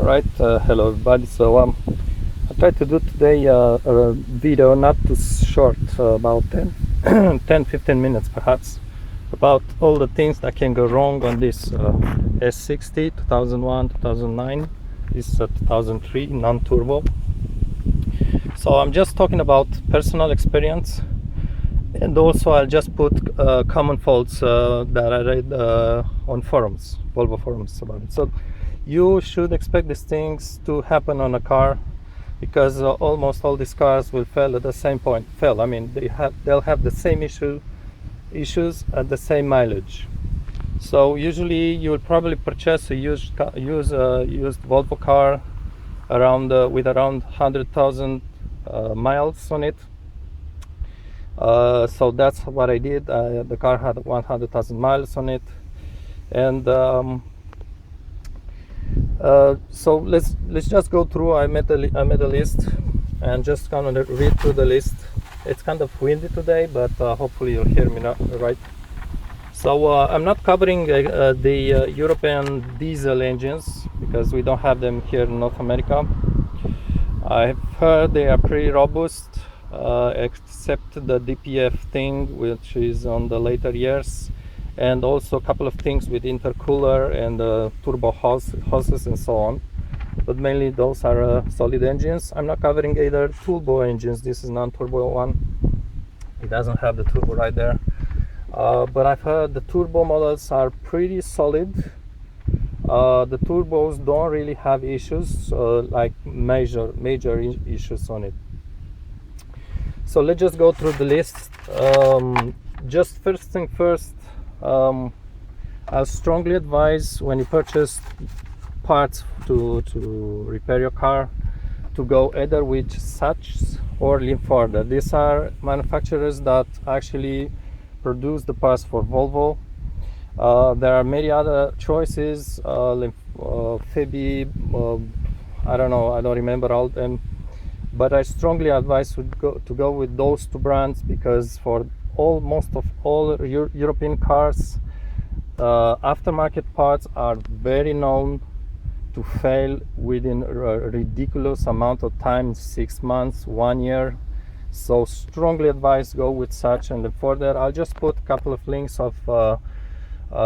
Alright, hello everybody. I tried to do today a video not too short, about 10-15 minutes perhaps, about all the things that can go wrong on this S60 2001 2009. This 2003 non-turbo. So I'm just talking about personal experience, and also I'll just put common faults that I read on forums, Volvo forums about it. So you should expect these things to happen on a car, because almost all these cars will fail at the same point. I mean, they'll have the same issues at the same mileage. So usually you will probably purchase a used Volvo car with around 100,000 miles on it. So that's what I did. The car had 100,000 miles on it, and so let's just go through. I made a list and just kind of read through the list. It's kind of windy today, but hopefully you'll hear me right. So I'm not covering the European diesel engines because we don't have them here in North America. I've heard they are pretty robust, except the DPF thing, which is on the later years, and also a couple of things with intercooler and turbo hoses and so on. But mainly those are solid engines. I'm not covering either turbo engines. This is non-turbo one. It doesn't have the turbo right there. But I've heard the turbo models are pretty solid. The turbos don't really have issues, like major issues on it. So let's just go through the list. Just first thing first, I strongly advise, when you purchase parts to repair your car, to go either with Sachs or Linforder. These are manufacturers that actually produce the parts for Volvo. There are many other choices, Febi, I don't know, I don't remember all of them, but I strongly advise to go with those two brands, because for most of all European cars, aftermarket parts are very known to fail within a ridiculous amount of time, 6 months, 1 year. So strongly advise go with Sachs and Linforder. I'll just put a couple of links of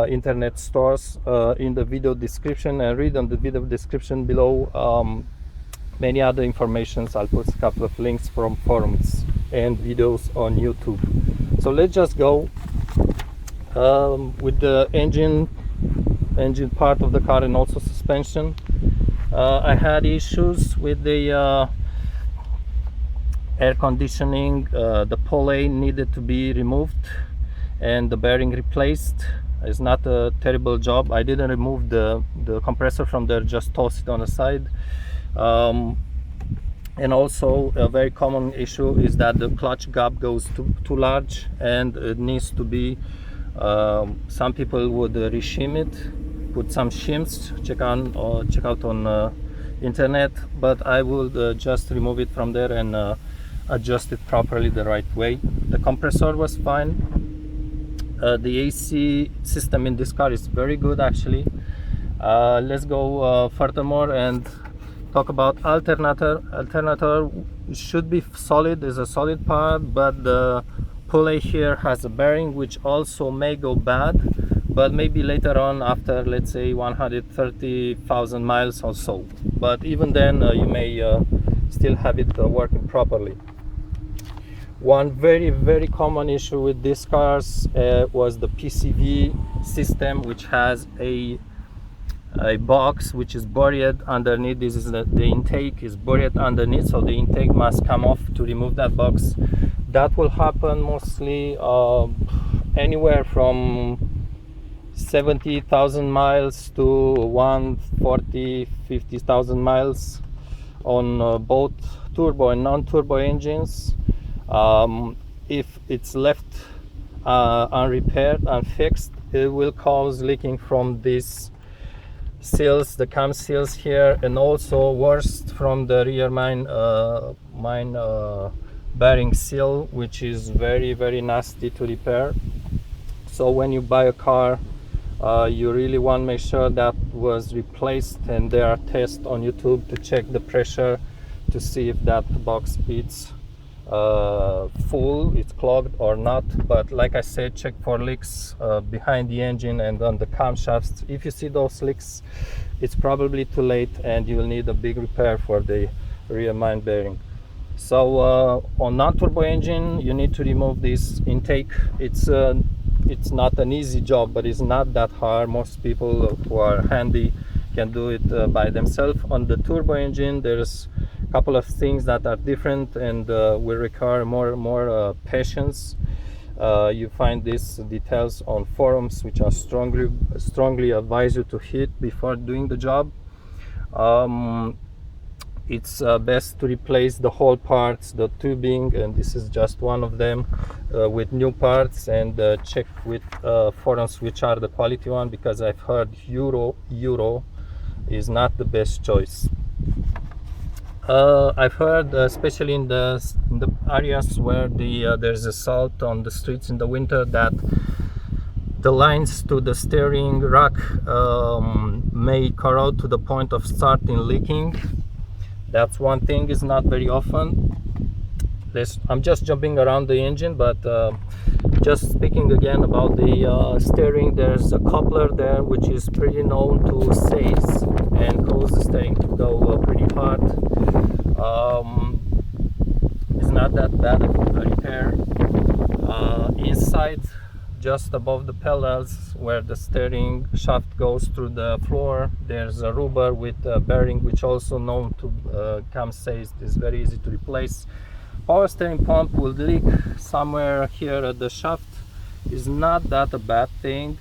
internet stores in the video description, and read on the video description below many other informations. I'll put a couple of links from forums and videos on YouTube. So let's just go with the engine part of the car and also suspension. I had issues with the air conditioning. The pulley needed to be removed and the bearing replaced. It's not a terrible job. I didn't remove the compressor from there, just toss it on the side. And also a very common issue is that the clutch gap goes too large, and it needs to be, some people would reshim it, put some shims, check out on internet, but I would just remove it from there and adjust it properly the right way. The compressor was fine. The AC system in this car is very good actually. Let's go furthermore and talk about alternator. Alternator should be solid, is a solid part, but the pulley here has a bearing which also may go bad, but maybe later on, after let's say 130,000 miles or so. But even then you may still have it working properly. One very common issue with these cars was the PCV system, which has a box which is buried underneath. This is the intake is buried underneath, so the intake must come off to remove that box. That will happen mostly anywhere from 70,000 miles to 140-50,000 miles on both turbo and non-turbo engines. If it's left unrepaired, unfixed, it will cause leaking from these seals, the cam seals here, and also worst from the rear main bearing seal, which is very nasty to repair. So when you buy a car You really want to make sure that was replaced, and there are tests on YouTube to check the pressure to see if that box is full, it's clogged or not. But like I said, check for leaks behind the engine and on the camshafts. If you see those leaks, it's probably too late and you will need a big repair for the rear main bearing. So on non-turbo engine, you need to remove this intake. It's not an easy job, but it's not that hard. Most people who are handy can do it by themselves. On the turbo engine, there's a couple of things that are different and will require more patience. You find these details on forums, which are strongly advise you to hit before doing the job. It's best to replace the whole parts, the tubing, and this is just one of them, with new parts, and check with forums which are the quality one, because I've heard Euro is not the best choice. I've heard, especially in the areas where there's a salt on the streets in the winter, that the lines to the steering rack may corrode to the point of starting leaking. That's one thing, is not very often. I'm just jumping around the engine, but just speaking again about the steering, there's a coupler there which is pretty known to seize and cause the steering to go pretty hard. It's not that bad of a repair. Inside, just above the pedals where the steering shaft goes through the floor, there's a rubber with a bearing which also known to come seized. It's very easy to replace. Power steering pump will leak somewhere here at the shaft. Is not that a bad thing.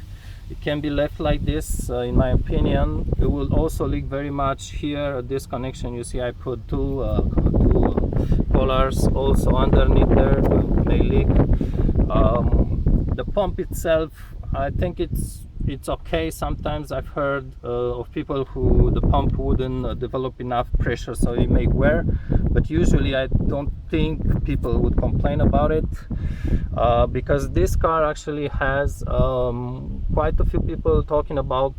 It can be left like this, in my opinion. It will also leak very much here at this connection. You see I put two collars also underneath there, may leak. The pump itself, I think it's okay. Sometimes I've heard of people who the pump wouldn't develop enough pressure, so it may wear, but usually I don't think people would complain about it, because this car actually has quite a few people talking about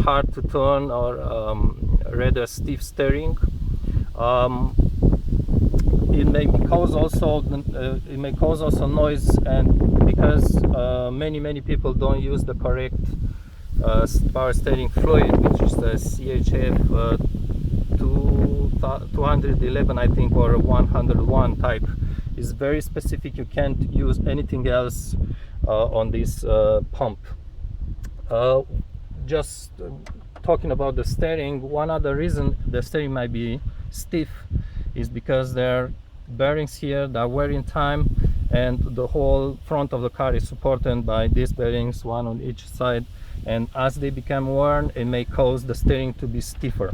hard to turn or rather stiff steering. It may cause also noise, and because many people don't use the correct power steering fluid, which is the CHF 211, I think, or 101 type. Is very specific. You can't use anything else on this pump. Just talking about the steering, one other reason the steering might be stiff is because there are bearings here that are wearing time, and the whole front of the car is supported by these bearings, one on each side, and as they become worn, it may cause the steering to be stiffer.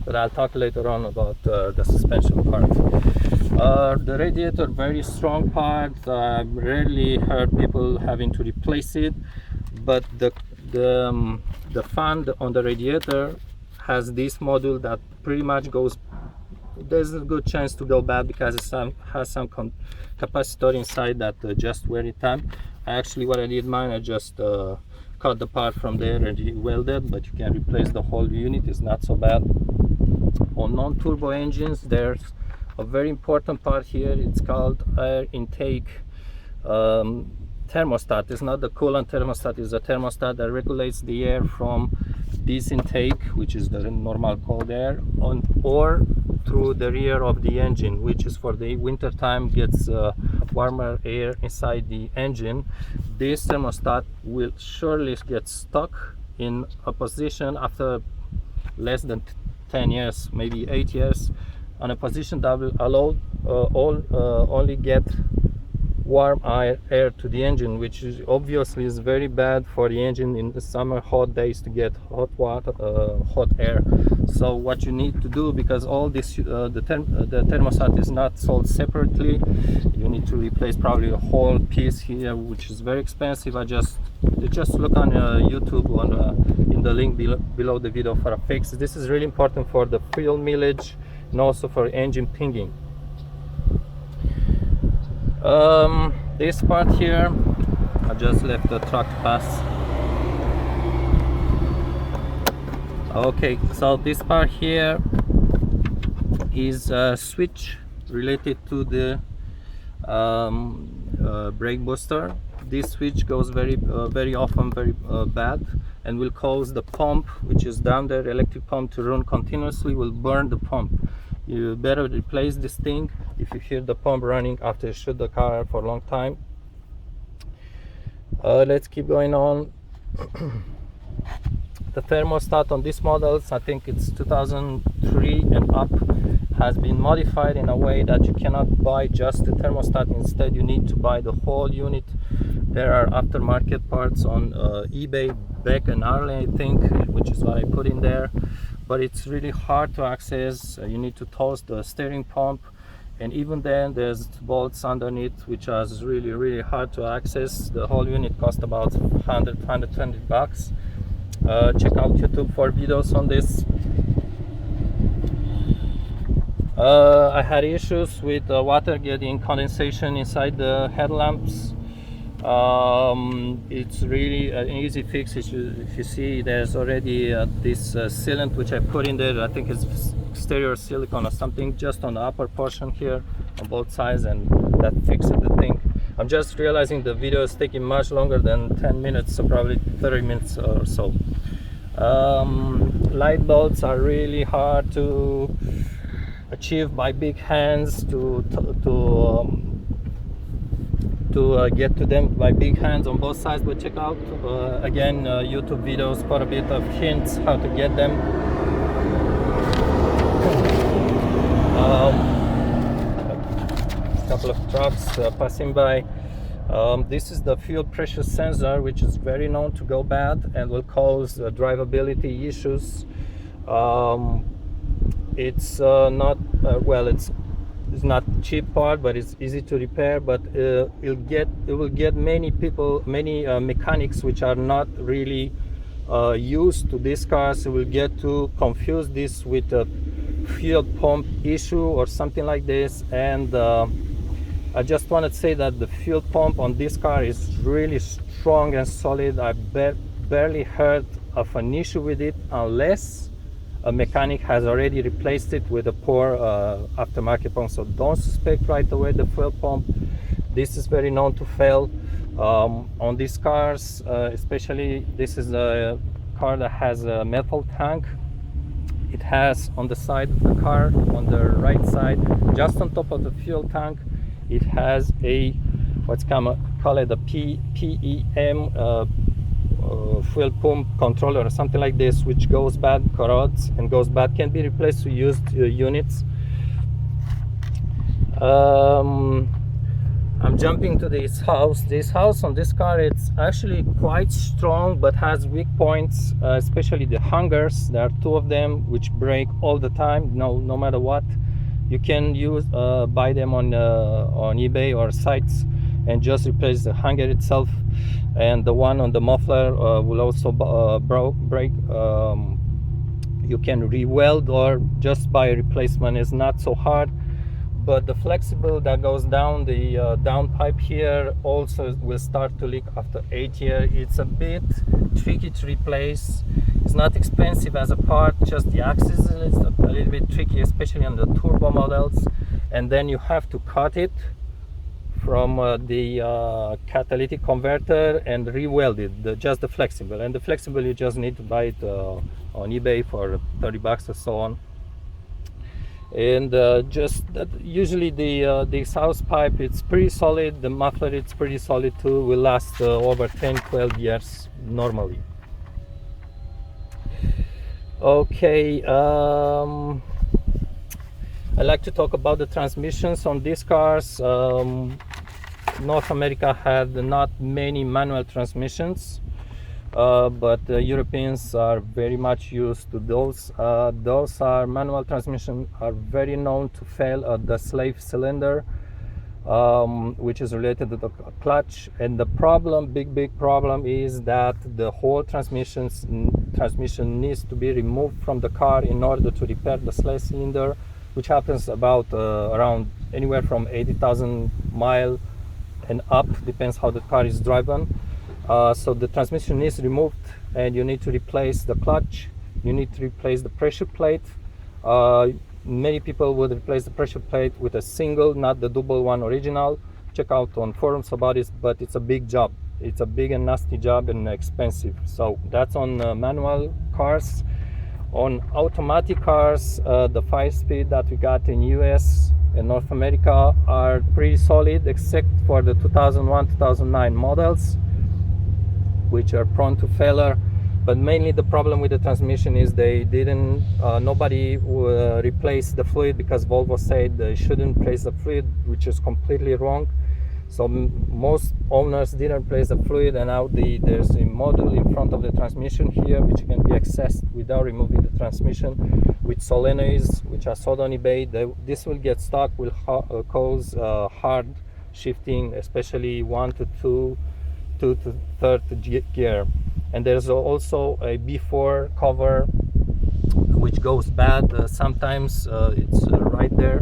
But I'll talk later on about the suspension part. The radiator, very strong part. I've rarely heard people having to replace it, but the fan on the radiator has this module that pretty much goes, there's a good chance to go bad because it has some capacitor inside that just wear it time. Actually, what I did mine, I just cut the part from there and welded, but you can replace the whole unit. It's not so bad. On non-turbo engines, there's a very important part here. It's called air intake thermostat. It's not the coolant thermostat, it's a thermostat that regulates the air from this intake, which is the normal cold air, or through the rear of the engine, which is for the winter time, gets warmer air inside the engine. This thermostat will surely get stuck in a position after less than 10 years, maybe 8 years, on a position that will allow only get warm air to the engine, which is obviously is very bad for the engine in the summer hot days to get hot water, hot air. So what you need to do, because all this the thermostat is not sold separately, you need to replace probably a whole piece here, which is very expensive. Just look on YouTube in the link below the video for a fix. This is really important for the fuel mileage and also for engine pinging. This part here, I just left the truck pass. Okay, so this part here is a switch related to the brake booster. This switch goes very often very bad, and will cause the pump, which is down there, electric pump, to run continuously, will burn the pump. You better replace this thing if you hear the pump running after you shoot the car for a long time. Let's keep going on. The thermostat on these models, I think it's 2003 and up, has been modified in a way that you cannot buy just the thermostat. Instead, you need to buy the whole unit. There are aftermarket parts on eBay, Beck and Arley, I think, which is what I put in there. But it's really hard to access. You need to toast the steering pump, and even then there's bolts underneath, which are really hard to access. The whole unit cost about 120 bucks. Check out YouTube for videos on this. I had issues with water getting condensation inside the headlamps. It's really an easy fix. If you see, there's already this sealant which I put in there. I think it's exterior silicone or something, just on the upper portion here on both sides, and that fixes the thing. I'm just realizing the video is taking much longer than 10 minutes, so probably 30 minutes or so. Light bulbs are really hard to achieve by big hands, to get to them by big hands on both sides, but check out again YouTube videos for a bit of hints how to get them. A couple of trucks passing by. This is the fuel pressure sensor, which is very known to go bad and will cause drivability issues. It's not well, it's not cheap part, but it's easy to repair. But it will get many people, many mechanics which are not really used to these cars, will get to confuse this with a fuel pump issue or something like this. And I just want to say that the fuel pump on this car is really strong and solid. I barely heard of an issue with it, unless a mechanic has already replaced it with a poor aftermarket pump. So don't suspect right away the fuel pump. This is very known to fail on these cars, especially this is a car that has a metal tank. It has on the side of the car, on the right side, just on top of the fuel tank, it has a what's call it a PEM fuel pump controller or something like this, which goes bad, corrodes and goes bad, can be replaced with used units. I'm jumping to this house. This house on this car, it's actually quite strong, but has weak points, especially the hangers. There are two of them which break all the time, no matter what. You can buy them on eBay or sites and just replace the hanger itself. And the one on the muffler will also break. You can re-weld or just buy a replacement. It's not so hard. But the flexible that goes down the downpipe here also will start to leak after 8 years. It's a bit tricky to replace. It's not expensive as a part, just the axis is a little bit tricky, especially on the turbo models. And then you have to cut it from the catalytic converter and re-weld it, just the flexible. And the flexible, you just need to buy it on eBay for 30 bucks or so on. And just that, usually the exhaust pipe, it's pretty solid. The muffler, it's pretty solid too, will last over 10-12 years normally. Okay, I like to talk about the transmissions on these cars. North America had not many manual transmissions, but the Europeans are very much used to those. Those are manual transmissions are very known to fail at the slave cylinder, which is related to the clutch. And the problem, big problem, is that the whole transmission needs to be removed from the car in order to repair the slave cylinder, which happens about around anywhere from 80,000 miles and up, depends how the car is driven. So the transmission is removed, and you need to replace the clutch, you need to replace the pressure plate. Many people would replace the pressure plate with a single, not the double one original. Check out on forums about it, but it's a big job. It's a big and nasty job and expensive. So that's on manual cars. On automatic cars, the 5-speed that we got in US and North America are pretty solid, except for the 2001-2009 models, which are prone to failure. But mainly the problem with the transmission is they didn't, nobody replaced the fluid, because Volvo said they shouldn't replace the fluid, which is completely wrong. So most owners didn't replace the fluid, and now there's a model in front of the transmission here which can be accessed without removing the transmission with solenoids, which are sold on eBay. This will get stuck, will cause hard shifting, especially 1 to 2 to 3rd gear. And there's also a B4 cover which goes bad. Sometimes it's right there,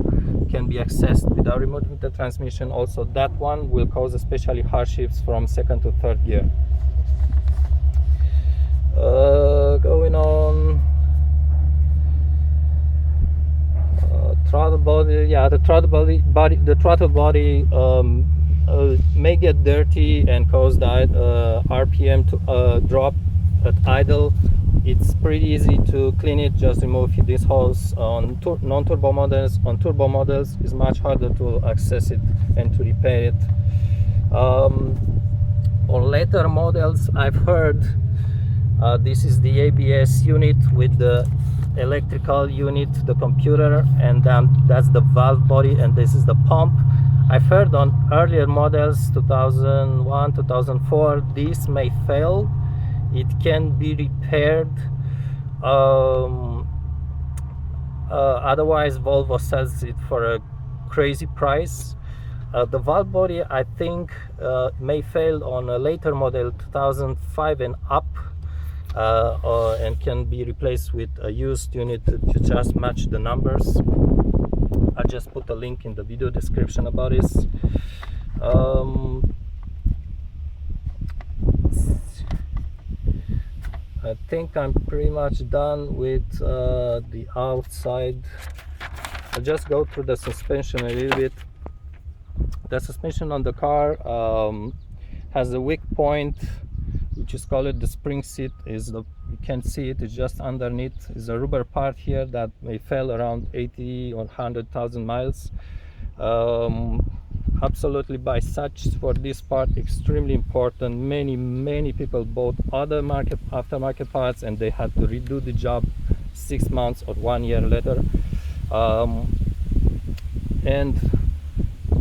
can be accessed without removing the transmission. Also that one will cause especially hard shifts from 2nd to 3rd gear. Going on, throttle body. Yeah, the throttle body may get dirty and cause the RPM to drop at idle. It's pretty easy to clean it, just remove this hose. On non-turbo models, on turbo models it's much harder to access it and to repair it. On later models, I've heard this is the ABS unit with the electrical unit, the computer, and then that's the valve body, and this is the pump. I've heard on earlier models, 2001, 2004, this may fail. It can be repaired. Otherwise, Volvo sells it for a crazy price. The valve body, I think, may fail on a later model, 2005 and up, and can be replaced with a used unit to just match the numbers. I just put a link in the video description about this. I think I'm pretty much done with the outside. I'll just go through the suspension a little bit. The suspension on the car has a weak point, which is called the spring seat. You can't see it, it's just underneath. Is a rubber part here that may fail around 80 or 100,000 miles. Absolutely by such for this part, extremely important. Many people bought other aftermarket parts and they had to redo the job 6 months or 1 year later.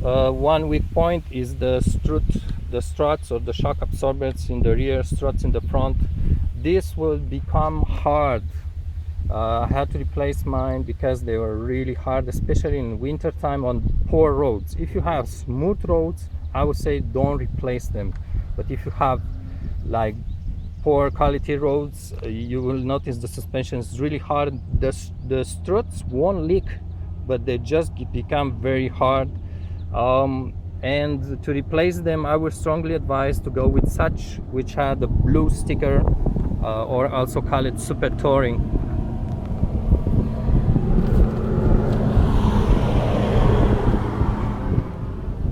One weak point is the struts or the shock absorbers in the rear, struts in the front. This will become hard. I had to replace mine because they were really hard, especially in winter time on poor roads. If you have smooth roads, I would say don't replace them. But if you have like poor quality roads, you will notice the suspension is really hard. The struts won't leak, but they just become very hard. And to replace them, I would strongly advise to go with such, which had the blue sticker, or also call it Super Touring.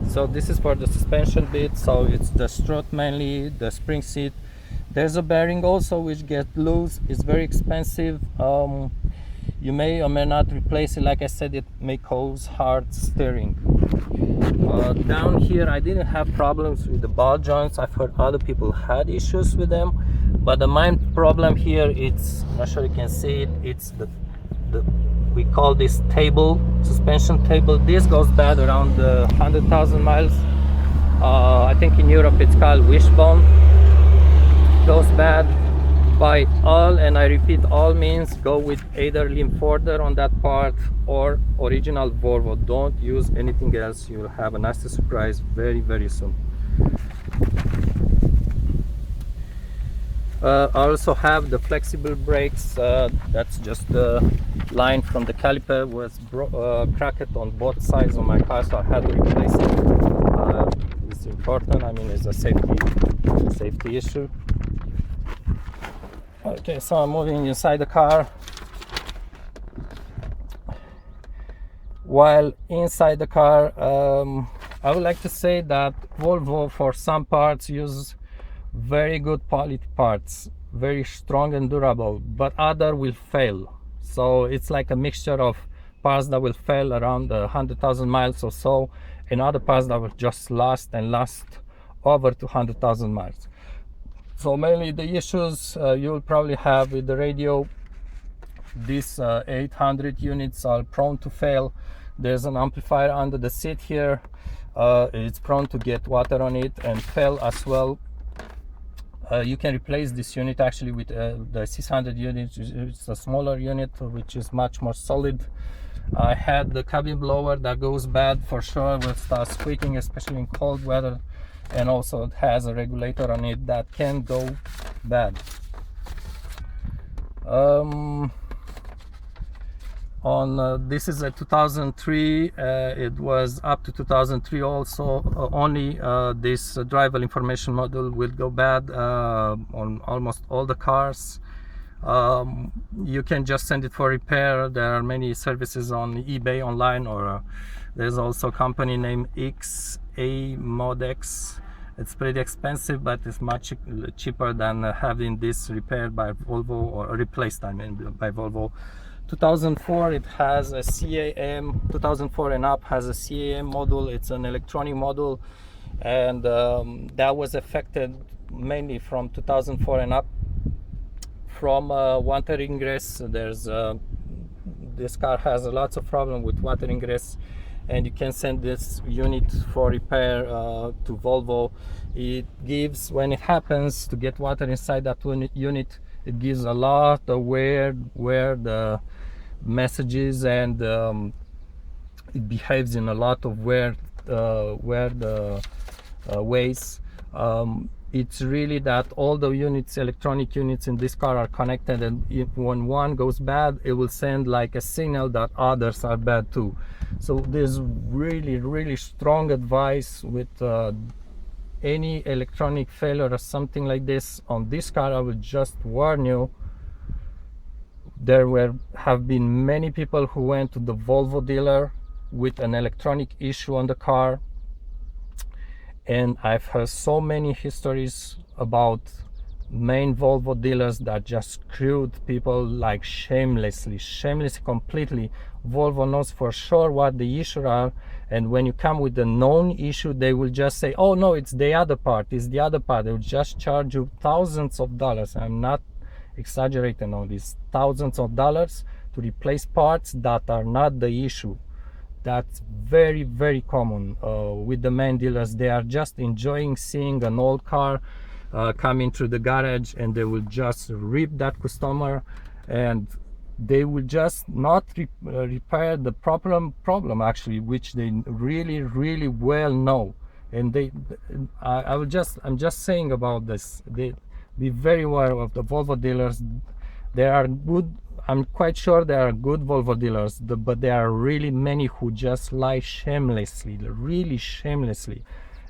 So this is for the suspension bit. So it's the strut mainly, the spring seat. There's a bearing also which gets loose. It's very expensive. You may or may not replace it. Like I said, it may cause hard steering. Down here I didn't have problems with the ball joints. I've heard other people had issues with them, but the main problem here, it's, I'm not sure you can see it, it's the we call this table, suspension table. This goes bad around 100,000 miles. I think in Europe it's called wishbone. Goes bad. By all, and I repeat, all means go with either Limforder on that part or original Volvo. Don't use anything else. You'll have a nasty surprise very soon. I also have the flexible brakes. That's just the line from the caliper was cracked on both sides of my car, so I had to replace it. It's it's important. I mean, it's a safety issue. Okay, so I'm moving inside the car. While inside the car, I would like to say that Volvo for some parts uses very good quality parts, very strong and durable, but other will fail. So it's like a mixture of parts that will fail around 100,000 miles or so, and other parts that will just last over 200,000 miles. So mainly the issues you'll probably have with the radio, these 800 units are prone to fail. There's an amplifier under the seat here. It's prone to get water on it and fail as well. You can replace this unit actually with the 600 unit. It's a smaller unit which is much more solid. I had the cabin blower that goes bad for sure, will start squeaking, especially in cold weather, and also it has a regulator on it that can go bad. This is a 2003. It was up to 2003 also. Only this driver information module will go bad on almost all the cars. You can just send it for repair. There are many services on eBay online, or there's also a company named XA Modex. It's pretty expensive, but it's much cheaper than having this repaired by Volvo, or replaced, I mean, by Volvo. 2004, it has a CAM. 2004 and up has a CAM module. It's an electronic module, and that was affected mainly from 2004 and up. From water ingress, this car has lots of problem with water ingress, and you can send this unit for repair to Volvo. It gives, when it happens to get water inside that unit, it gives a lot of where the messages, and it behaves in a lot of where the ways. It's really that all the units, electronic units in this car are connected, and when one goes bad, it will send like a signal that others are bad too. So there's really strong advice with any electronic failure or something like this on this car. I will just warn you, there have been many people who went to the Volvo dealer with an electronic issue on the car, and I've heard so many histories about main Volvo dealers that just screwed people like shamelessly completely. Volvo knows for sure what the issues are, and when you come with a known issue, they will just say, oh no, it's the other part. They will just charge you thousands of dollars. I'm not exaggerating on this, thousands of dollars to replace parts that are not the issue. That's very common with the main dealers. They are just enjoying seeing an old car coming through the garage, and they will just rip that customer, and they will just not repair the problem actually, which they really well know. And I'm just saying about this, they be very aware of the Volvo dealers. There are good, I'm quite sure there are good Volvo dealers, but there are really many who just lie shamelessly, really shamelessly.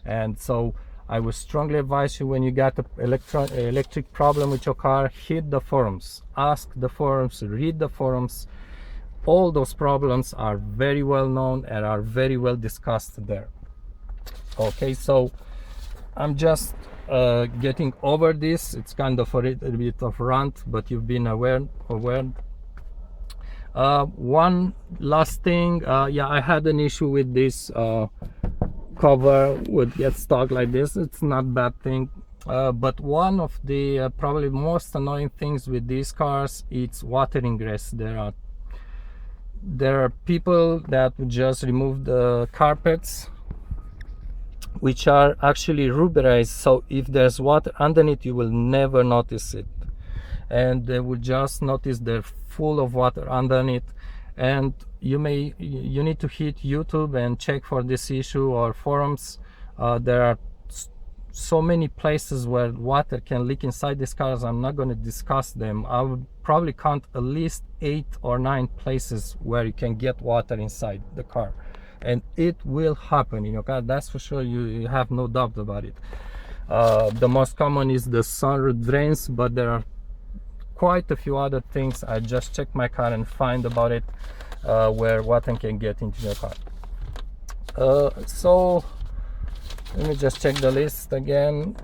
And so I would strongly advise you, when you got an electric problem with your car, hit the forums, ask the forums, read the forums. All those problems are very well known and are very well discussed there. Okay, so I'm just getting over this. It's kind of a bit of rant, but you've been aware. One last thing, yeah, I had an issue with this cover would get stuck like this. It's not bad thing, but one of the probably most annoying things with these cars, it's water ingress. There are people that would just remove the carpets, which are actually rubberized, so if there's water underneath, you will never notice it, and they will just notice they're full of water underneath. And you need to hit YouTube and check for this issue, or forums. There are so many places where water can leak inside these cars. I'm not going to discuss them. I would probably count at least 8 or 9 places where you can get water inside the car. and it will happen in your car, that's for sure. You have no doubt about it. The most common is the sunroof drains, but there are quite a few other things. I just checked my car and find about it, where water can get into your car. So let me just check the list again.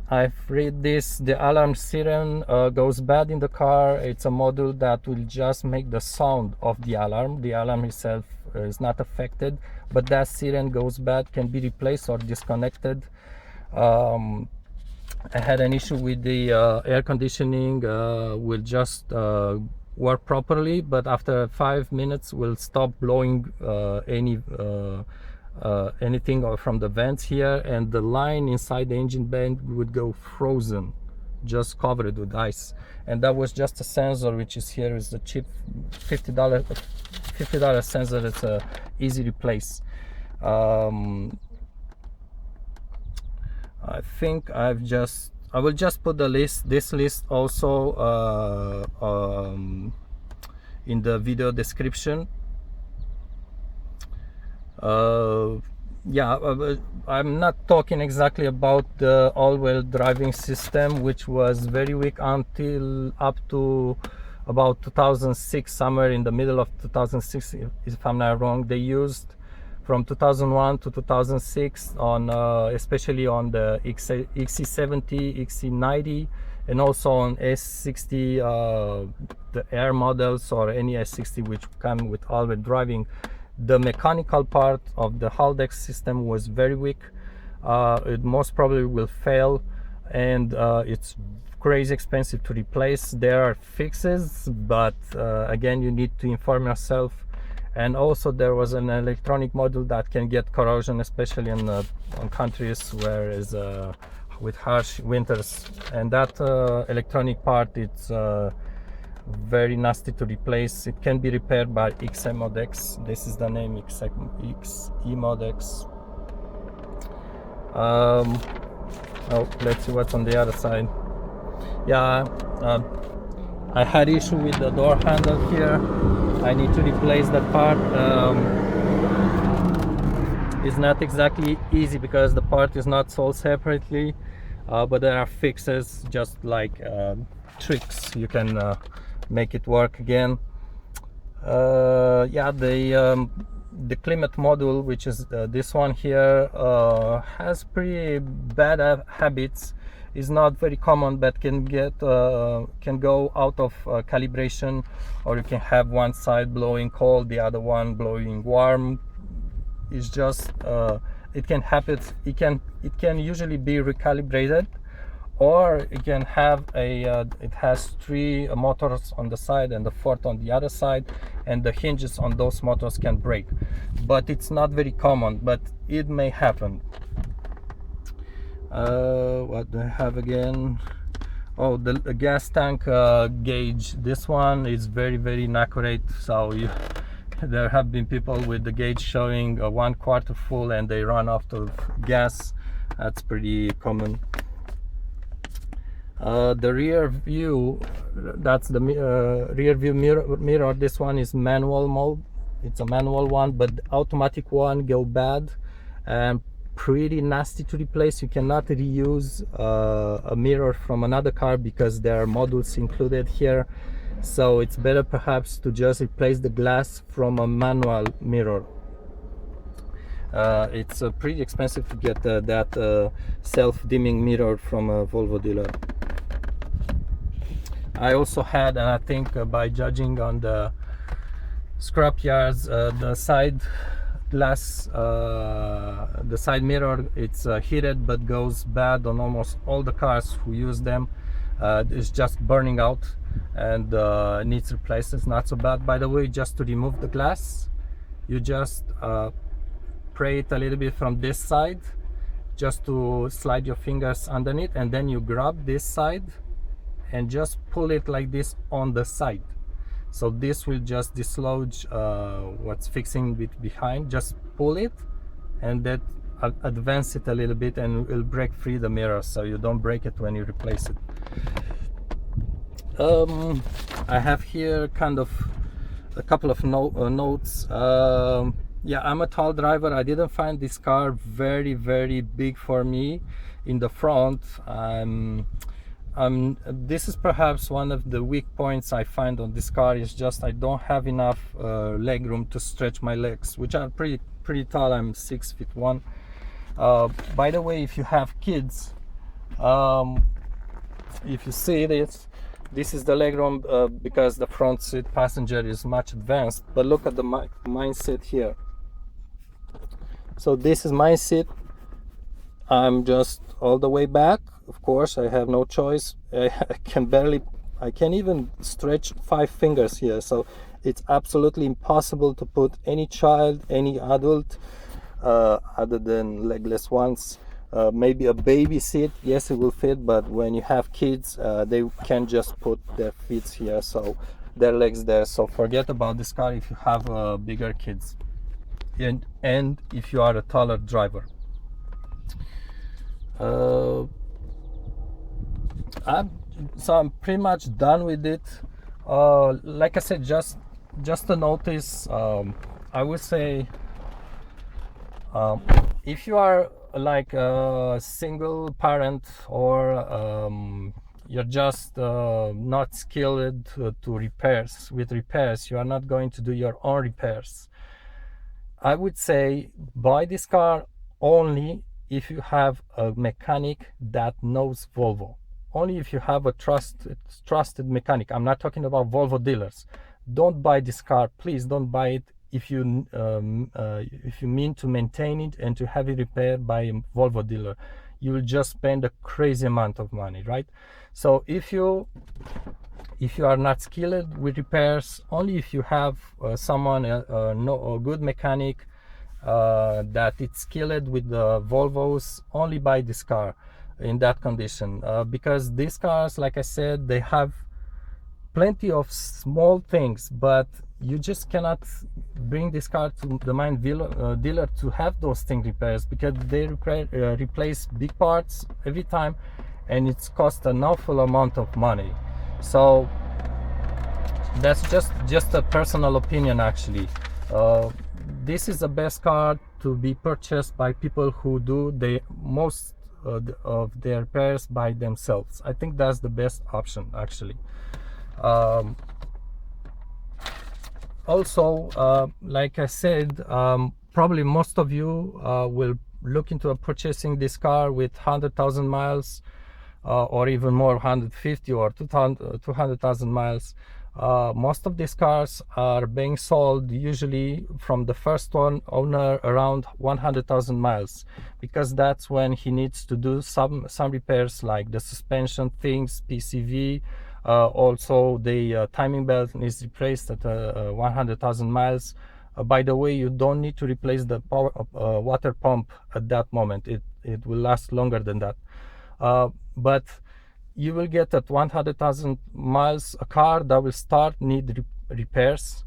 I've read this. The alarm siren goes bad in the car. It's a module that will just make the sound of the alarm. The alarm itself is not affected, but that siren goes bad, can be replaced or disconnected. I had an issue with the air conditioning. Will just work properly, but after 5 minutes will stop blowing anything from the vents here, and the line inside the engine bay would go frozen, just covered with ice. And that was just a sensor, which is here, is a cheap $50 sensor. It's a easy replace. I think I will just put this list also in the video description. Yeah, I'm not talking exactly about the all-wheel driving system, which was very weak until up to about 2006, somewhere in the middle of 2006, if I'm not wrong. They used from 2001 to 2006 on especially on the XC70, XC90, and also on S60, the Air models, or any S60 which come with all-wheel driving. The mechanical part of the Haldex system was very weak. It most probably will fail, and it's crazy expensive to replace. There are fixes, but again, you need to inform yourself. And also there was an electronic module that can get corrosion, especially in on countries where is with harsh winters, and that electronic part, it's very nasty to replace. It can be repaired by XEmodex. This is the name, XEmodex. Oh, let's see what's on the other side. Yeah, I had issue with the door handle here. I need to replace that part. It's not exactly easy because the part is not sold separately, but there are fixes, just like tricks. You can make it work again. Yeah, the climate module, which is this one here, has pretty bad habits. Is not very common, but can go out of calibration, or you can have one side blowing cold, the other one blowing warm. It's just it can happen. It can usually be recalibrated, or it can have it has 3 motors on the side and the 4th on the other side, and the hinges on those motors can break. But it's not very common, but it may happen. What do I have again? Oh, the gas tank gauge. This one is very inaccurate. So there have been people with the gauge showing 1/4 full and they run out of gas. That's pretty common. The rear view, that's the rear view mirror. This one is manual mode. It's a manual one, but the automatic one go bad and pretty nasty to replace. You cannot reuse a mirror from another car because there are modules included here. So it's better perhaps to just replace the glass from a manual mirror. It's pretty expensive to get that self-dimming mirror from a Volvo dealer. I also had, and I think by judging on the scrap yards, the side glass, the side mirror, it's heated but goes bad on almost all the cars who use them. It's just burning out and needs replaced. It's not so bad. By the way, just to remove the glass, you just pray it a little bit from this side, just to slide your fingers underneath, and then you grab this side and just pull it like this on the side. So this will just dislodge what's fixing it behind. Just pull it and then advance it a little bit, and it will break free the mirror, so you don't break it when you replace it. I have here kind of a couple of notes. Yeah, I'm a tall driver. I didn't find this car very, very big for me in the front. This is perhaps one of the weak points I find on this car. Is just I don't have enough leg room to stretch my legs, which are pretty tall. I'm 6'1". By the way, if you have kids, if you see this is the legroom because the front seat passenger is much advanced. But look at the mine seat here. So this is my seat. I'm just all the way back. Of course, I have no choice. I can't even stretch 5 fingers here. So it's absolutely impossible to put any child, any adult, other than legless ones. Maybe a baby seat, yes, it will fit, but when you have kids, they can just put their feet here, so their legs there. So forget about this car if you have bigger kids, and if you are a taller driver. I'm pretty much done with it. Like I said, just a notice. I would say, if you are like a single parent, or you're just not skilled to repairs, you are not going to do your own repairs, I would say buy this car only if you have a mechanic that knows Volvo. Only if you have a trusted mechanic. I'm not talking about Volvo dealers. Don't buy this car, please don't buy it if you mean to maintain it and to have it repaired by a Volvo dealer. You will just spend a crazy amount of money, right? So if you are not skilled with repairs, only if you have someone, a good mechanic that it's skilled with the Volvos, only buy this car in that condition, because these cars, like I said, they have plenty of small things, but you just cannot bring this car to the main dealer to have those things repairs, because they replace big parts every time, and it's cost an awful amount of money. So that's just a personal opinion, actually. This is the best car to be purchased by people who do the most of their repairs by themselves. I think that's the best option, actually. Also, like I said, probably most of you will look into purchasing this car with 100,000 miles, or even more, 150 or 200,000 miles. Most of these cars are being sold usually from the first owner around 100,000 miles, because that's when he needs to do some repairs, like the suspension things, PCV. Also, the timing belt is replaced at 100,000 miles. By the way, you don't need to replace the water pump at that moment. It will last longer than that. But you will get at 100,000 miles a car that will need repairs.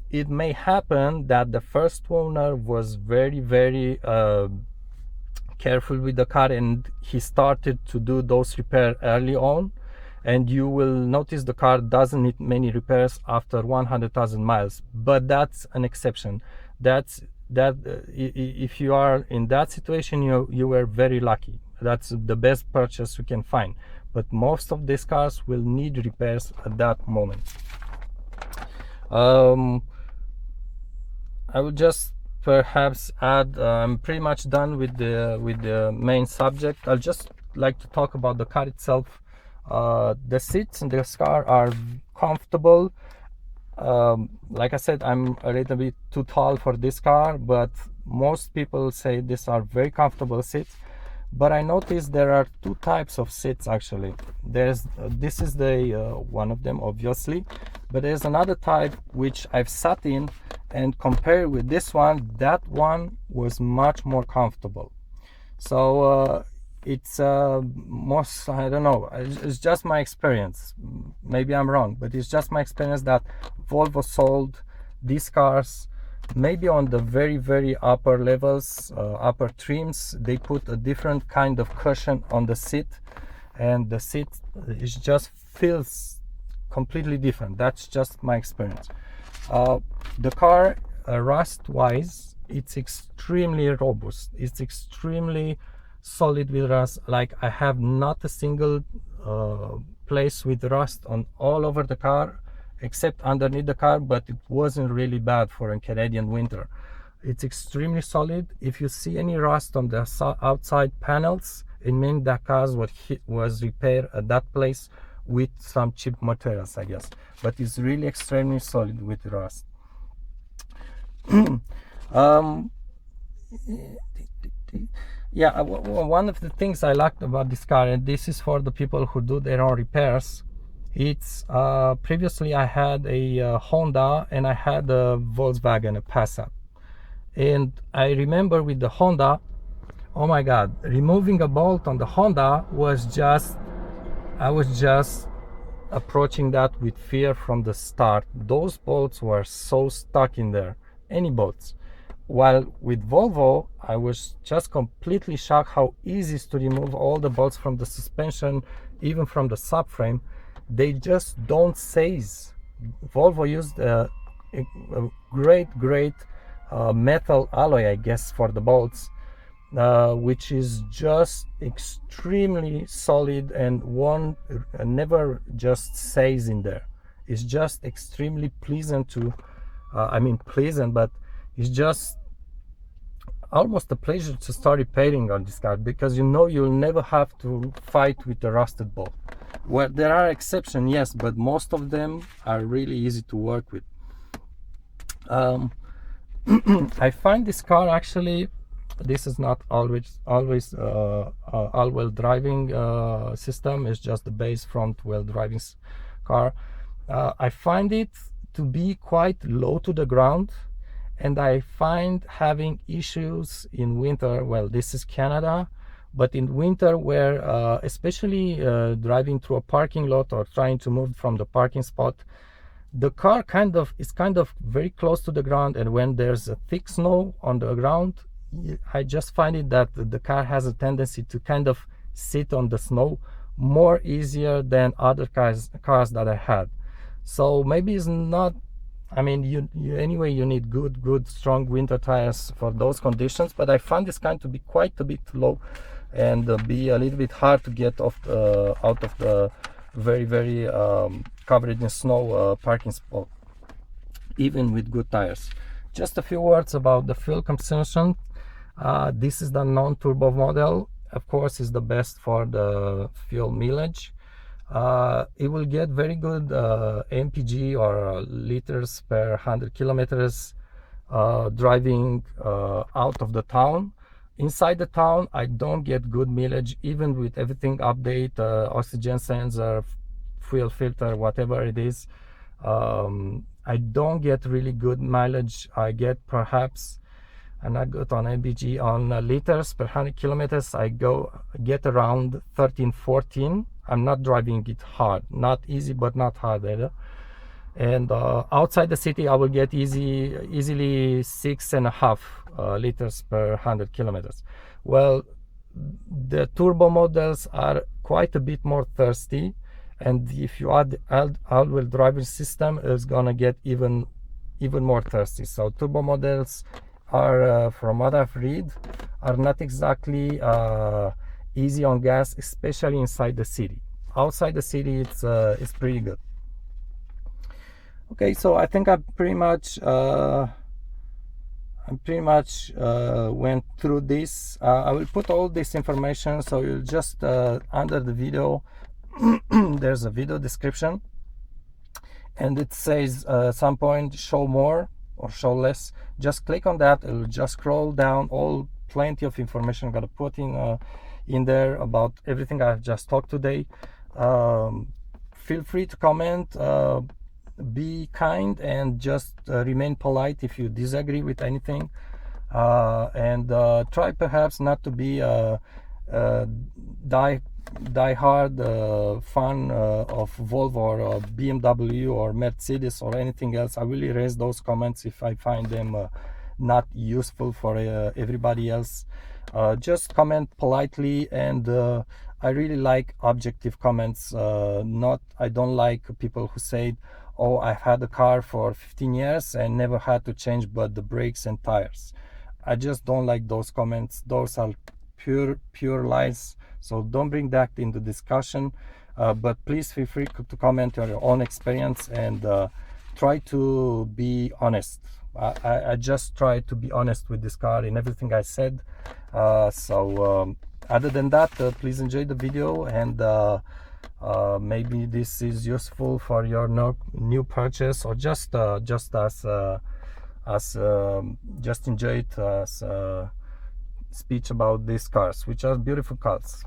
It may happen that the first owner was very careful with the car, and he started to do those repairs early on, and you will notice the car doesn't need many repairs after 100,000 miles. But that's an exception. If you are in that situation, you were very lucky. That's the best purchase you can find. But most of these cars will need repairs at that moment. I would just perhaps add, I'm pretty much done with the main subject. I'll just like to talk about the car itself. The seats in this car are comfortable. Like I said, I'm a little bit too tall for this car, but most people say these are very comfortable seats. But I noticed there are two types of seats, actually. This is the one of them, obviously, but there's another type which I've sat in, and compared with this one, that one was much more comfortable. So it's most, I don't know, it's just my experience. Maybe I'm wrong, but it's just my experience that Volvo sold these cars maybe on the very upper levels, upper trims. They put a different kind of cushion on the seat, and the seat just feels completely different. That's just my experience. The car rust wise, it's extremely robust. It's extremely solid with rust. Like, I have not a single place with rust on all over the car, except underneath the car, but it wasn't really bad for a Canadian winter. It's extremely solid. If you see any rust on the outside panels, it means that car was repaired at that place with some cheap materials, I guess. But it's really extremely solid with rust. Yeah, one of the things I liked about this car, and this is for the people who do their own repairs, it's previously I had a Honda and I had a Volkswagen, a Passat. And I remember with the Honda, oh my god, removing a bolt on the Honda was just, I was just approaching that with fear from the start. Those bolts were so stuck in there, any bolts. While with Volvo, I was just completely shocked how easy it is to remove all the bolts from the suspension, even from the subframe. They just don't seize. Volvo used a great metal alloy, I guess, for the bolts, which is just extremely solid and won't never just seize in there. It's just extremely pleasant to pleasant, but it's just almost a pleasure to start repairing on this car, because you know you'll never have to fight with the rusted bolt. Well, there are exceptions, yes, but most of them are really easy to work with. I find this car, actually, this is not always all-wheel driving system. It's just the base front-wheel driving car. I find it to be quite low to the ground, and I find having issues in winter. Well, this is Canada, but in winter, where especially driving through a parking lot or trying to move from the parking spot, the car is kind of very close to the ground, and when there's a thick snow on the ground, I just find it that the car has a tendency to kind of sit on the snow more easier than other cars that I had. So maybe it's not, I mean, you anyway, you need good strong winter tires for those conditions, but I find this kind to be quite a bit low and be a little bit hard to get off out of the very covered in snow parking spot, even with good tires. Just a few words about the fuel consumption. This is the non-turbo model. Of course, is the best for the fuel mileage. It will get very good MPG, or liters per 100 kilometers driving out of the town. Inside the town, I don't get good mileage, even with everything update, oxygen sensor, fuel filter, whatever it is. I don't get really good mileage. I get perhaps, and I got on MPG on liters per 100 kilometers, I get around 13-14. I'm not driving it hard, not easy, but not hard either. And outside the city, I will get easily 6.5 liters per 100 kilometers. Well, the turbo models are quite a bit more thirsty, and if you add all-wheel driving system, it's gonna get even more thirsty. So turbo models are, from what I've read, are not exactly easy on gas, especially inside the city. Outside the city, it's pretty good. Okay, so I think I pretty much went through this. I will put all this information, so you'll just under the video there's a video description, and it says some point show more or show less. Just click on that. It'll just scroll down. Plenty of information I'm gonna put in there about everything I've just talked today. Feel free to comment. Be kind and just remain polite if you disagree with anything, and try perhaps not to be die-hard fan of Volvo or BMW or Mercedes or anything else. I will erase those comments if I find them not useful for everybody else. Just comment politely, and I really like objective comments. I don't like people who say, oh, I've had the car for 15 years and never had to change but the brakes and tires. I just don't like those comments. Those are pure lies, so don't bring that into discussion. But please feel free to comment on your own experience and try to be honest. I just try to be honest with this car in everything I said. Other than that, please enjoy the video, and maybe this is useful for your new purchase, or just just enjoy it as speech about these cars, which are beautiful cars.